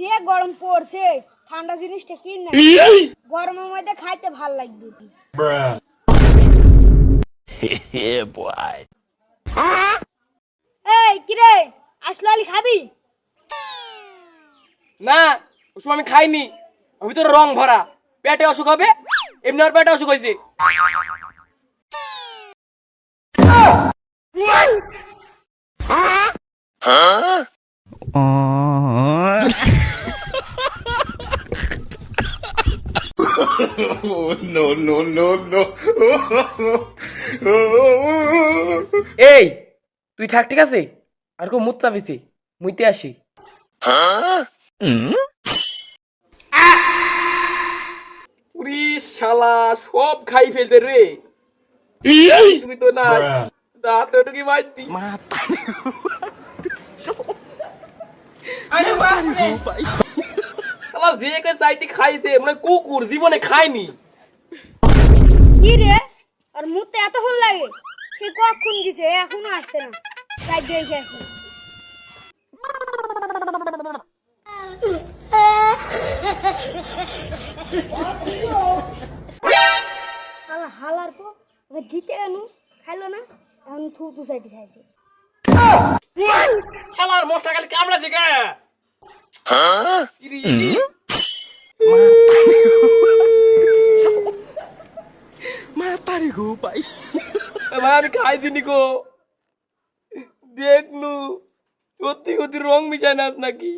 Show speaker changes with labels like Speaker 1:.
Speaker 1: যে গরম পড়ছে ঠান্ডা জিনিসটা কি না গরমের মধ্যে খাইতে ভাল লাগবে।
Speaker 2: Yeah, boy.
Speaker 1: এই কিরে আসলো আলি খাবি?
Speaker 3: না ওসব আমি খাইনি, আমি তো রং ভরা পেটে অসুখ হবে, এমনি আর পেটে অসুখ হয়েছে।
Speaker 2: No, no, no, no.
Speaker 3: এই তুই থাক, ঠিক আছে, আর কেউ মুত চাপিছি, মুইতে আসি। উরি শালা সব খাই ফেলতে রে, তুমি তো না দাঁত কি মারতি শালা যে কে সাইটি খাইছে মানে কুকুর জীবনে খায়নি।
Speaker 1: কি রে আর মুতে এতক্ষণ লাগে? সে কখন গেছে এখনো আসছে না, তাই দেখে আসি। শালা হালার পর এবার দিতে এনু খাইলো না, এখন থুতু সাইডে খাইছে।
Speaker 3: শালার মশা খালি কামড়াছে কে? ইরি, ইরি। এ ভাই আমি খাই দিনি গো, দেখনু সত্যি সত্যি রং মিশাই নাস নাকি?